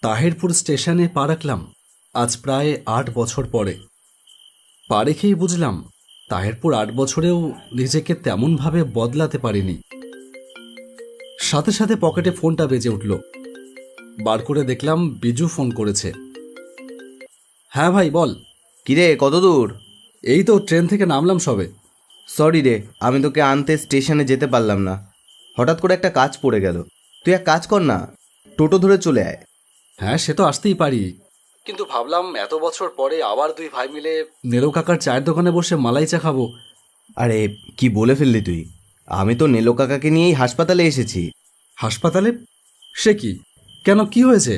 তাহিরপুর স্টেশনে পা রাখলাম আজ প্রায় ৮ বছর পরে। পা রেখেই বুঝলাম তাহিরপুর ৮ বছরেও নিজেকে তেমনভাবে বদলাতে পারিনি। সাথে সাথে পকেটে ফোনটা বেজে উঠল। বার করে দেখলাম বিজু ফোন করেছে। হ্যাঁ ভাই বল। কিরে, কত দূর? এই তো ট্রেন থেকে নামলাম সবে। সরি রে, আমি তোকে আনতে স্টেশনে যেতে পারলাম না। হঠাৎ করে একটা কাজ পড়ে গেল। তুই এক কাজ কর না, টোটো ধরে চলে আয়। হ্যাঁ সে তো আসতেই পারি, কিন্তু ভাবলাম এত বছর পরে আবার দুই ভাই মিলে নেলো কাকার চায়ের দোকানে বসে মালাই চা খাবো। আরে কি বলে ফেললি তুই! আমি তো নেলো কাকাকে নিয়েই হাসপাতালে এসেছি। হাসপাতালে? সে কি? কেন, কি হয়েছে?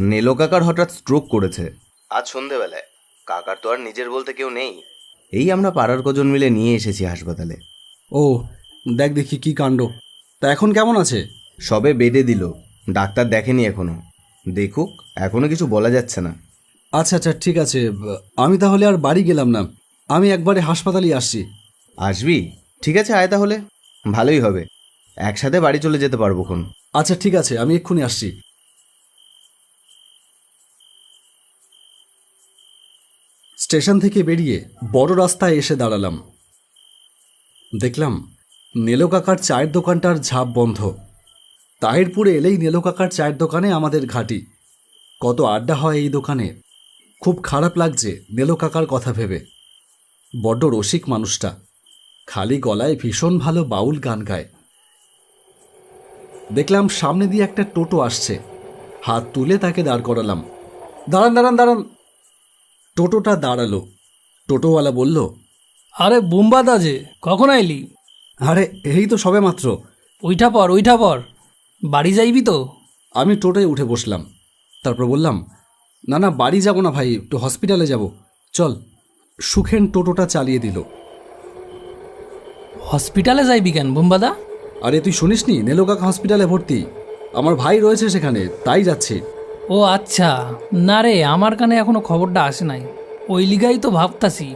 নেলো কাকার হঠাৎ স্ট্রোক করেছে আজ সন্ধেবেলায়। কাকার তো আর নিজের বলতে কেউ নেই, এই আমরা পাড়ার কজন মিলে নিয়ে এসেছি হাসপাতালে। ও দেখ দেখি কি কাণ্ড। তা এখন কেমন আছে? সবে বেডে দিল, ডাক্তার দেখেনি এখনো। দেখুক, এখনো কিছু বলা যাচ্ছে না। আচ্ছা আচ্ছা ঠিক আছে, আমি তাহলে আর বাড়ি গেলাম না, আমি একবারে হাসপাতালেই আসছি। আসবি? ঠিক আছে, আয় তাহলে, ভালোই হবে। একসাথে বাড়ি চলে যেতে পারবো খন। আচ্ছা ঠিক আছে, আমি এক্ষুনি আসছি। স্টেশন থেকে বেরিয়ে বড় রাস্তায় এসে দাঁড়ালাম। দেখলাম নেলো কাকার চায়ের দোকানটার ঝাঁপ বন্ধ। তাহিরপুরে এলেই নেলো কাকার চায়ের দোকানে আমাদের ঘাঁটি। কত আড্ডা হয় এই দোকানে। খুব খারাপ লাগছে নেলো কাকার কথা ভেবে। বড্ড রসিক মানুষটা, খালি গলায় ভীষণ ভালো বাউল গান গায়। দেখলাম সামনে দিয়ে একটা টোটো আসছে, হাত তুলে তাকে দাঁড় করালাম। দাঁড়ান দাঁড়ান দাঁড়ান। টোটোটা দাঁড়ালো। টোটোওয়ালা বলল, আরে বুম্বাদা যে, কখন আইলি? আরে এই তো সবে মাত্র। ওইটা পর বাড়ি যাইবি তো? আমি টোটোয় উঠে বসলাম। তারপর বললাম, না না বাড়ি যাব না ভাই, একটু হসপিটালে যাব, চল। সুখেন টোটোটা চালিয়ে দিল। হসপিটালে যাইবি কেন বুম্বাদা? আরে তুই শুনিসনি নেলো কাকা হসপিটালে ভর্তি? আমার ভাই রয়েছে সেখানে, তাই যাচ্ছি। ও আচ্ছা, না রে, আমার কানে এখনো খবরটা আসে নাই। ওই লিগাই তো ভাবতাছি,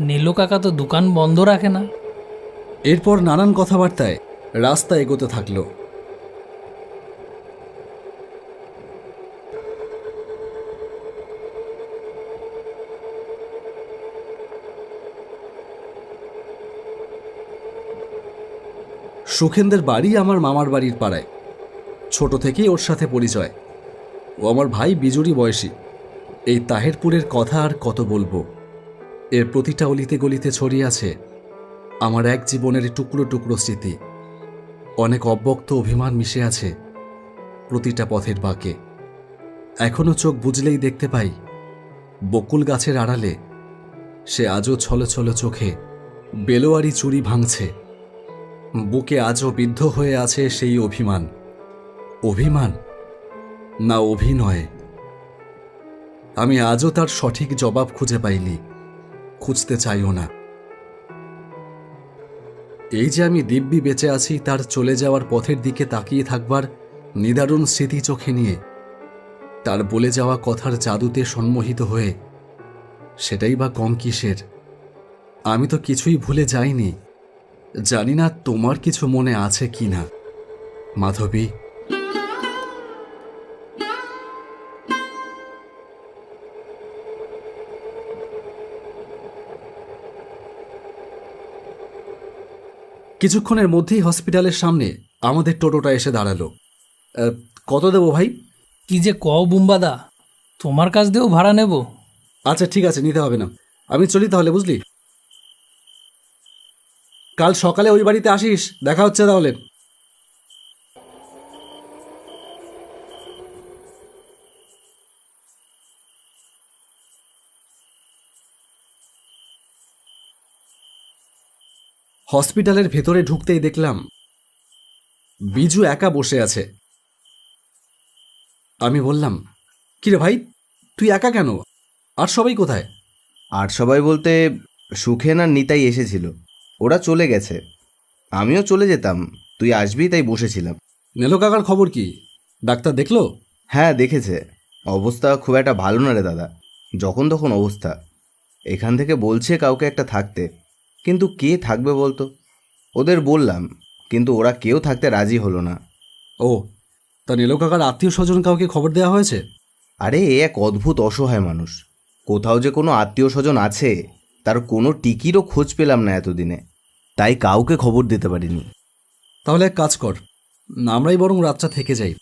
নেলো কাকা তো দোকান বন্ধ রাখে না। এরপর নানান কথাবার্তায় রাস্তা এগোতে থাকলো। সুখেনদের বাড়ি আমার মামার বাড়ির পাড়ায়। ছোট থেকেই ওর সাথে পরিচয়। ও আমার ভাই বিজুরি বয়সী। এই তাহেরপুরের কথা আর কত বলবো। এর প্রতিটা অলিতে গলিতে ছড়িয়ে আছে আমার এক জীবনের টুকরো টুকরো স্মৃতি। অনেক অব্যক্ত অভিমান মিশে আছে প্রতিটা পথের বাঁকে। এখনো চোখ বুঝলেই দেখতে পাই বকুল গাছের আড়ালে সে আজও ছলো ছলো চোখে বেলোয়ারি চুরি ভাঙছে। বুকে আজও বিদ্ধ হয়ে আছে সেই অভিমান। অভিমান না অভিনয়, আমি আজও তার সঠিক জবাব খুঁজে পাইনি, খুঁজতে চাইও না। এই যে আমি দিব্যি বেঁচে আছি তার চলে যাওয়ার পথের দিকে তাকিয়ে থাকবার নিদারুণ স্মৃতি চোখে নিয়ে, তার বলে যাওয়া কথার জাদুতে সম্মোহিত হয়ে, সেটাই বা কম কিসের। আমি তো কিছুই ভুলে যাইনি। জানি না তোমার কিছু মনে আছে কি না মাধবী। কিছুক্ষণের মধ্যেই হসপিটালের সামনে আমাদের টোটোটা এসে দাঁড়ালো। কত দেবো ভাই? কি যে কও বুম্বাদা, তোমার কাছ দিয়েও ভাড়া নেব? আচ্ছা ঠিক আছে, নিতে হবে না, আমি চলি তাহলে, বুঝলি? কাল সকালে ওই বাড়িতে আসিস, দেখা হচ্ছে তাহলে। হসপিটালের ভেতরে ঢুকতেই দেখলাম বিজু একা বসে আছে। আমি বললাম, কিরে ভাই, তুই একা কেন? আর সবাই কোথায়? আর সবাই বলতে সুখেন আর নিতাই এসেছিল, ওরা চলে গেছে। আমিও চলে যেতাম, তুই আসবি তাই বসেছিলাম। নেলো কাকার খবর কি? ডাক্তার দেখলো? হ্যাঁ দেখেছে, অবস্থা খুব একটা ভালো না রে দাদা, যখন তখন অবস্থা। এখান থেকে বলছে কাউকে একটা থাকতে, কিন্তু কে থাকবে বলতো? ওদের বললাম, কিন্তু ওরা কেউ থাকতে রাজি হলো না। ও, তা নেলো কাকার আত্মীয় স্বজন কাউকে খবর দেওয়া হয়েছে? আরে এ এক অদ্ভুত অসহায় মানুষ। কোথাও যে কোনো আত্মীয় স্বজন আছে তার কোনো টিকিরও খোঁজ পেলাম না এতদিনে, তাই কাউকে খবর দিতে পারিনি। তাহলে এক কাজ কর, আমরাই বরং রাতটা থেকে যাই।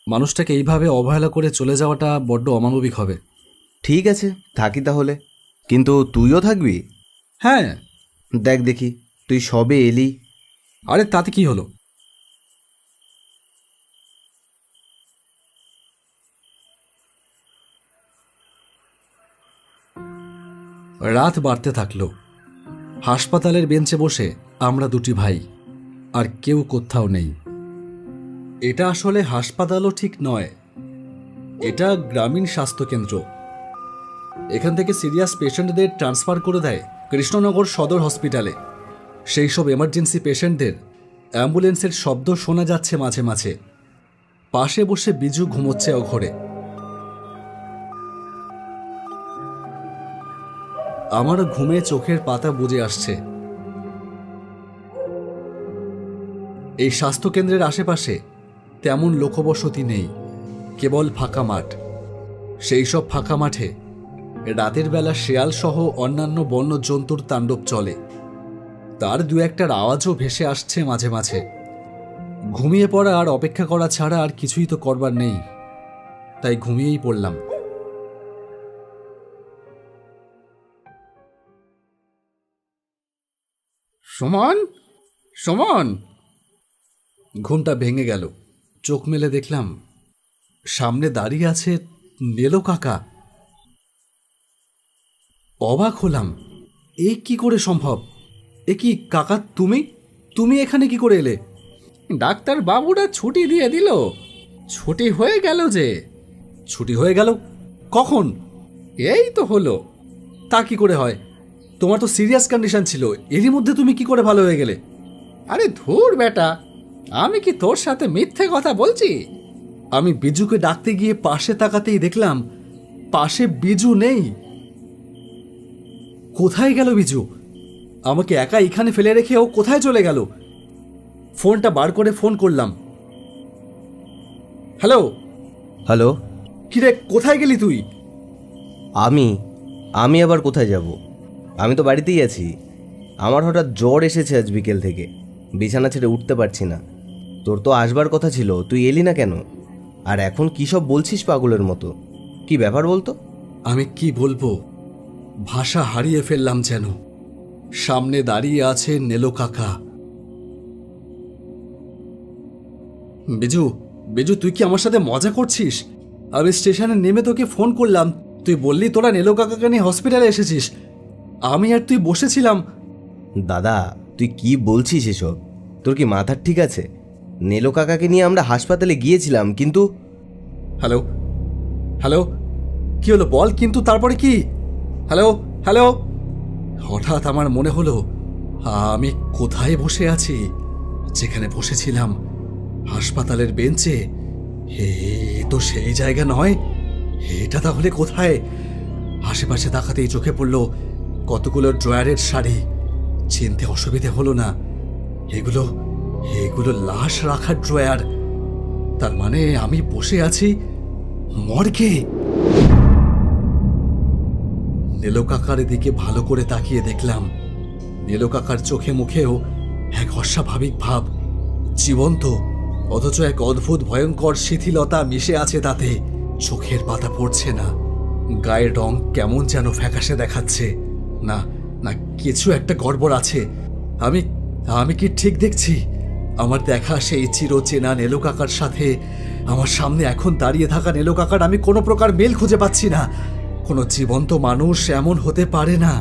মানুষটাকে এইভাবে অবহেলা করে চলে যাওয়াটা বড্ড অমানবিক হবে। ঠিক আছে, থাকি তাহলে। কিন্তু তুইও থাকবি? হ্যাঁ। দেখ দেখি, তুই সবে এলি। আরে তাতে কি হলো? রাত বাড়তে থাকলো। হাসপাতালের বেঞ্চে বসে আমরা দুটি ভাই, আর কেউ কোথাও নেই। এটা আসলে হাসপাতালও ঠিক নয়, এটা গ্রামীণ স্বাস্থ্যকেন্দ্র। এখান থেকে সিরিয়াস পেশেন্টদের ট্রান্সফার করে দেয় কৃষ্ণনগর সদর হসপিটালে। সেই সব এমার্জেন্সি পেশেন্টদের অ্যাম্বুলেন্সের শব্দ শোনা যাচ্ছে মাঝে মাঝে। পাশে বসে বিজু ঘুমোচ্ছে অঘরে। আমার ঘুমে চোখের পাতা বুজে আসছে। এই স্বাস্থ্যকেন্দ্রের আশেপাশে তেমন লোকবসতি নেই, কেবল ফাঁকা মাঠ। সেই সব ফাঁকা মাঠে রাতের বেলা শেয়াল সহ অন্যান্য বন্য জন্তুর তাণ্ডব চলে। তার দু একটার আওয়াজও ভেসে আসছে মাঝে মাঝে। ঘুমিয়ে পড়া আর অপেক্ষা করা ছাড়া আর কিছুই তো করবার নেই, তাই ঘুমিয়েই পড়লাম। সুমন, সুমন! ঘুমটা ভেঙে গেল। চোখ মেলে দেখলাম সামনে দাঁড়িয়ে আছে নেলো কাকা। অবাক হলাম, এ কি করে সম্ভব? এ কি কাকা, তুমি তুমি এখানে কি করে এলে? ডাক্তার বাবুরা ছুটি দিয়ে দিল। ছুটি হয়ে গেল যে। ছুটি হয়ে গেল কখন? এই তো হলো। তা কি করে হয়? তোমার তো সিরিয়াস কন্ডিশন ছিল, এরই মধ্যে তুমি কি করে ভালো হয়ে গেলে? আরে ধুর বেটা, আমি কি তোর সাথে মিথ্যে কথা বলছি? আমি বিজুকে ডাকতে গিয়ে পাশে তাকাতেই দেখলাম পাশে বিজু নেই। কোথায় গেল বিজু? আমাকে একা এখানে ফেলে রেখে ও কোথায় চলে গেল? ফোনটা বার করে ফোন করলাম। হ্যালো। হ্যালো। কিরে, কোথায় গেলি তুই? আমি আবার কোথায় যাব? আমি তো বাড়িতেই আছি। আমার হঠাৎ জ্বর এসেছে আজ বিকেল থেকে, বিছানা ছেড়ে উঠতে পারছি না। তোর তো আসবার কথা ছিল, তুই এলি না কেন? আর এখন কী সব বলছিস পাগলের মতো? কি ব্যাপার বলতো? আমি কি বলবো, ভাষা হারিয়ে ফেললাম যেন। সামনে দাঁড়িয়ে আছে নেলো কাকা। বিজু, বিজু, তুই কি আমার সাথে মজা করছিস? আমি স্টেশনে নেমে তোকে ফোন করলাম, তুই বললি তোরা নেলো কাকাকে নিয়ে হসপিটালে এসেছিস। আমি আর তুই বসেছিলাম। দাদা, তুই কি বলছিস এসব? তোর কি মাথার ঠিক আছে? নেলো কাকাকে নিয়ে আমরা হাসপাতালে গিয়েছিলাম, কিন্তু... হ্যালো, হ্যালো, কি হলো বল? কিন্তু তারপরে কি? Hello, hello. হঠাৎ আমার মনে হলো আমি কোথায় বসে আছি? যেখানে বসেছিলাম, হাসপাতালের বেঞ্চে। এ তো সেই জায়গা নয়। এটা তাহলে কোথায়? আশেপাশে তাকাতেই চোখে পড়ল কতগুলো ড্রয়ারের শাড়ি। চিনতে অসুবিধে হলো না, এগুলো এগুলো লাশ রাখার ড্রয়ার। তার মানে আমি বসে আছি মর্গে। নেলো কাকার দিকে ভালো করে তাকিয়ে দেখলাম নেলো কাকার চোখে মুখেও এক অস্বাভাবিক ভাব, জীবন্ত, অথচ এক অদ্ভুত ভয়ঙ্কর শিথিলতা মিশে আছে তাতে। চোখের পাতা পড়ছে না, গায়ের রং কেমন যেন ফ্যাকাশে দেখাচ্ছে। না না, কিছু একটা গড়বড় আছে। আমি আমি কি ঠিক দেখছি? আমার দেখা সেই চিরচেনা নেলো কাকার সাথে আমার সামনে এখন দাঁড়িয়ে থাকা নেলো কাকার আমি কোনো প্রকার মেল খুঁজে পাচ্ছি না। কোনো জীবন্ত মানুষ এমন হতে পারে না।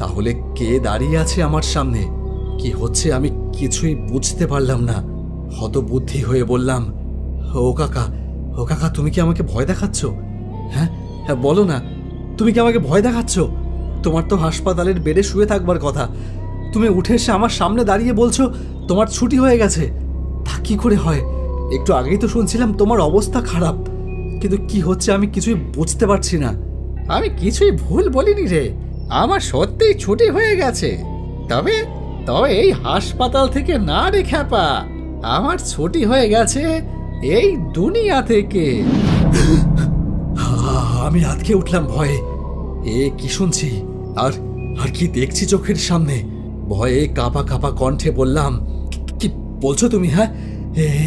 তাহলে কে দাঁড়িয়ে আছে আমার সামনে? কি হচ্ছে আমি কিছুই বুঝতে পারলাম না। হতবুদ্ধি হয়ে বললাম, ও কাকা, ও কাকা, তুমি কি আমাকে ভয় দেখাচ্ছ? হ্যাঁ হ্যাঁ, বলো না, তুমি কি আমাকে ভয় দেখাচ্ছ? তোমার তো হাসপাতালের বেডে শুয়ে থাকবার কথা, তুমি উঠে এসে আমার সামনে দাঁড়িয়ে বলছো তোমার ছুটি হয়ে গেছে। তা কি করে হয়? একটু আগেই তো শুনছিলাম তোমার অবস্থা খারাপ, কিন্তু কি হচ্ছে আমি কিছুই বুঝতে পারছি না। আমি কিছুই ভুল বলিনি রে, আমার সত্যিই ছুটি হয়ে গেছে। তবে তবে এই হাসপাতাল থেকে না রে খ্যাপা, আমার ছুটি হয়ে গেছে এই দুনিয়া থেকে। আমি আটকে উঠলাম ভয়ে। কি শুনছি আর আর কি দেখছি চোখের সামনে? ভয়ে কাঁপা কাঁপা কণ্ঠে বললাম, কি বলছো তুমি? হ্যাঁ,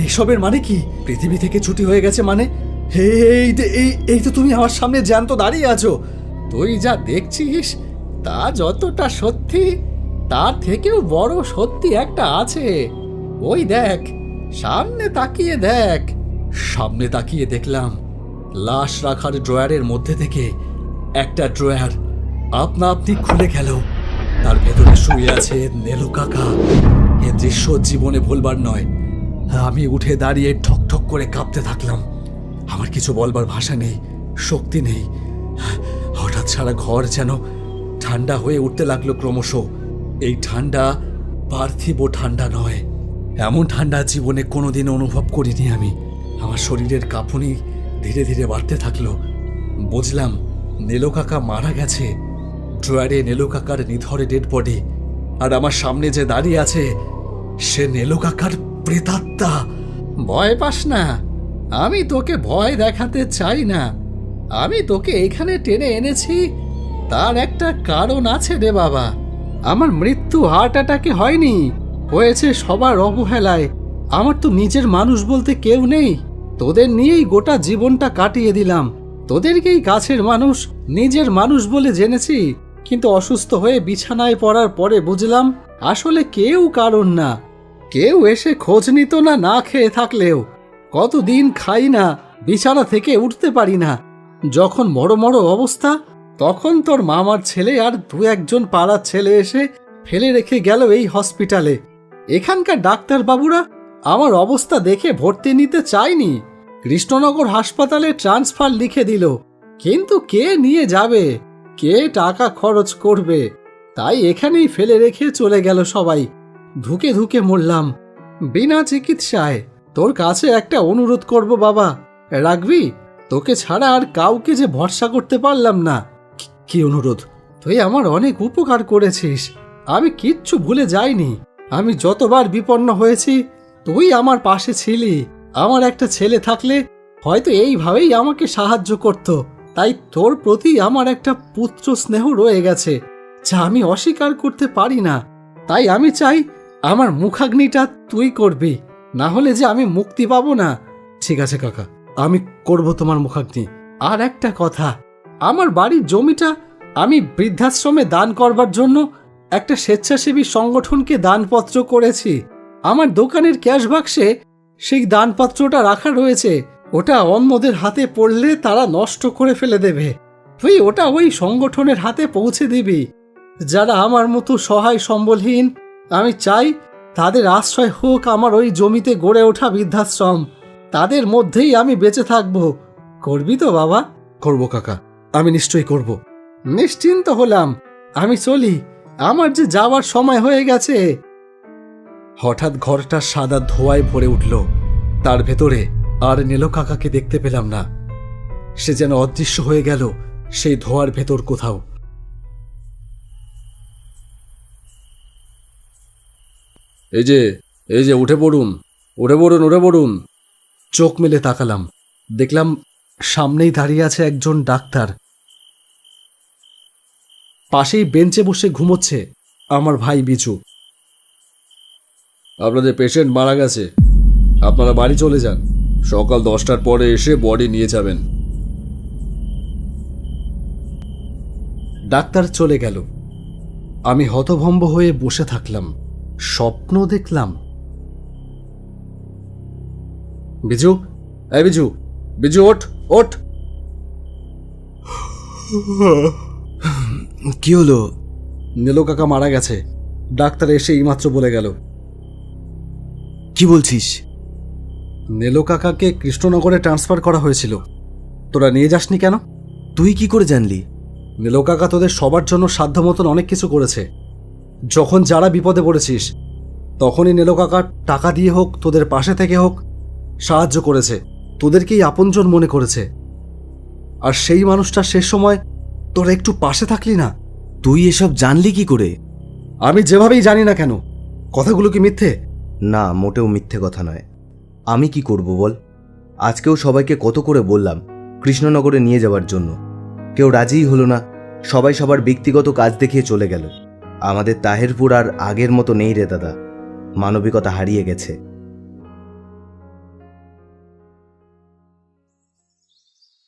এসবের মানে কি? পৃথিবী থেকে ছুটি হয়ে গেছে মানে? এই তো তুমি আমার সামনে জ্যান্ত দাঁড়িয়ে আছো। তুই যা দেখছিস তা যতটা সত্যি, তার থেকেও বড় সত্যি একটা আছে। ওই দেখ, সামনে তাকিয়ে দেখ। সামনে তাকিয়ে দেখলাম লাশ রাখার ড্রয়ারের মধ্যে থেকে একটা ড্রয়ার আপনা আপনি খুলে গেল। তার ভেতরে শুয়ে আছে নেলু কাকা। এ দৃশ্য জীবনে ভুলবার নয়। আমি উঠে দাঁড়িয়ে ঠক ঠক করে কাঁপতে থাকলাম। আমার কিছু বলবার ভাষা নেই, শক্তি নেই। হঠাৎ সারা ঘর যেন ঠান্ডা হয়ে উঠতে লাগলো ক্রমশ। এই ঠান্ডা পার্থিব ঠান্ডা নয়, এমন ঠান্ডা জীবনে কোনোদিন অনুভব করিনি আমি। আমার শরীরের কাঁপুনি ধীরে ধীরে বাড়তে থাকলো। বুঝলাম নেলু কাকা মারা গেছে। ড্রয়ারে নেলু কাকার নিথরে ডেড বডি, আর আমার সামনে যে দাঁড়িয়ে আছে সে নেলু কাকার প্রেতাত্মা। ভয় পাস না, আমি তোকে ভয় দেখাতে চাই না। আমি তোকে এখানে টেনে এনেছি, তার একটা কারণ আছে রে বাবা। আমার মৃত্যু হার্ট অ্যাটাকে হয়নি, হয়েছে সবার অবহেলায়। আমার তো নিজের মানুষ বলতে কেউ নেই। তোদের নিয়েই গোটা জীবনটা কাটিয়ে দিলাম। তোদেরকেই কাছের মানুষ, নিজের মানুষ বলে জেনেছি। কিন্তু অসুস্থ হয়ে বিছানায় পড়ার পরে বুঝলাম আসলে কেউ কারণ না। কেউ এসে খোঁজ নিত না, না খেয়ে থাকলেও। কতদিন খাই না, বিছানা থেকে উঠতে পারি না। যখন বড় বড় অবস্থা, তখন তোর মামার ছেলে আর দু একজন পাড়ার ছেলে এসে ফেলে রেখে গেল এই হসপিটালে। এখানকার ডাক্তারবাবুরা আমার অবস্থা দেখে ভর্তি নিতে চায়নি, কৃষ্ণনগর হাসপাতালে ট্রান্সফার লিখে দিল। কিন্তু কে নিয়ে যাবে, কে টাকা খরচ করবে? তাই এখানেই ফেলে রেখে চলে গেল সবাই। ধুকে ধুকে মরলাম বিনা চিকিৎসায়। তোর কাছে একটা অনুরোধ করব বাবা, রাখবি? তোকে ছাড়া আর কাউকে যে ভরসা করতে পারলাম না। কি অনুরোধ? তুই আমার অনেক উপকার করেছিস, আমি কিচ্ছু ভুলে যাইনি। আমি যতবার বিপন্ন হয়েছি তুই আমার পাশে ছিলি। আমার একটা ছেলে থাকলে হয়তো এইভাবেই আমাকে সাহায্য করত। তাই তোর প্রতি আমার একটা পুত্র স্নেহ রয়ে গেছে, যা আমি অস্বীকার করতে পারি না। তাই আমি চাই আমার মুখাগ্নিটা তুই করবি, না হলে যে আমি মুক্তি পাবো না। ঠিক আছে কাকা, আমি করব তোমার মুখাগ্নি। আর একটা কথা, আমার বাড়ির জমিটা আমি বৃদ্ধাশ্রমে দান করবার জন্য একটা স্বেচ্ছাসেবী সংগঠনকে দানপত্র করেছি। আমার দোকানের ক্যাশ বাক্সে সেই দানপত্রটা রাখা রয়েছে। ওটা অন্যদের হাতে পড়লে তারা নষ্ট করে ফেলে দেবে। তুই ওটা ওই সংগঠনের হাতে পৌঁছে দিবি, যারা আমার মতো সহায় সম্বলহীন। আমি চাই তাদের আশ্রয় হোক আমার ওই জমিতে গড়ে ওঠা বৃদ্ধাশ্রম। তাদের মধ্যেই আমি বেঁচে থাকব। করবি তো বাবা? করব কাকা, আমি নিশ্চয়ই করব। নিশ্চিন্ত হলাম, আমি চলি, আমার যে যাওয়ার সময় হয়ে গেছে। হঠাৎ ঘরটা সাদা ধোঁয়ায় ভরে উঠল। তার ভেতরে আর নেলু কাকাকে দেখতে পেলাম না। সে যেন অদৃশ্য হয়ে গেল সেই ধোঁয়ার ভেতর কোথাও। এই যে উঠে পড়ুন, উঠে পড়ুন, উঠে পড়ুন। চোখ মেলে তাকালাম, দেখলাম সামনেই দাঁড়িয়ে আছে একজন ডাক্তার। পাশেই বেঞ্চে বসে ঘুমোচ্ছে আমার ভাই বিজু। আপনাদের পেশেন্ট মারা গেছে, আপনারা বাড়ি চলে যান। সকাল 10টার পরে এসে বডি নিয়ে যাবেন। ডাক্তার চলে গেল। আমি হতভম্ব হয়ে বসে থাকলাম। স্বপ্ন দেখলাম? বিজু, এই বিজু, বিজু ওঠ, ওঠ। কি হলো? নেলু কাকা মারা গেছে, ডাক্তার এসে এইমাত্র বলে গেল। কি বলছিস? নেলু কাকাকে কৃষ্ণনগরে ট্রান্সফার করা হয়েছিল। তোরা নিয়ে যাসনি কেন? তুই কি করে জানলি? নেলু কাকা তোদের সবার জন্য সাধ্য মতন অনেক কিছু করেছে। যখন যারা বিপদে পড়েছিস তখনই নেলু কাকা টাকা দিয়ে হোক, তোদের পাশে থেকে হোক সাহায্য করেছে। তোদেরকেই আপনজন মনে করেছে। আর সেই মানুষটা শেষ সময় তোরা একটু পাশে থাকলি না। তুই এসব জানলি কি করে? আমি যেভাবেই জানি না কেন, কথাগুলো কি মিথ্যে? না, মোটেও মিথ্যে কথা নয়। আমি কি করব বল? আজকেও সবাইকে কত করে বললাম কৃষ্ণনগরে নিয়ে যাওয়ার জন্য। কেউ রাজিই হলো না, সবাই সবার ব্যক্তিগত কাজ দেখিয়ে চলে গেল। আমাদের তাহেরপুর আর আগের মতো নেই রে দাদা, মানবিকতা হারিয়ে গেছে।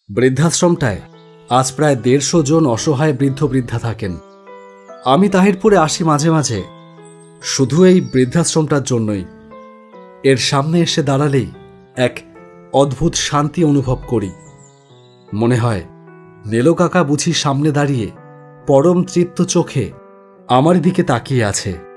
বৃদ্ধাশ্রমটায় আজ প্রায় 150 জন অসহায় বৃদ্ধ বৃদ্ধা থাকেন। আমি তাহিরপুরে আসি মাঝে মাঝে শুধু এই বৃদ্ধাশ্রমটার জন্যই। এর সামনে এসে দাঁড়ালেই এক অদ্ভুত শান্তি অনুভব করি। মনে হয় নেলো কাকা বুঝি সামনে দাঁড়িয়ে পরম তৃপ্ত চোখে আমার দিকে তাকিয়ে আছে।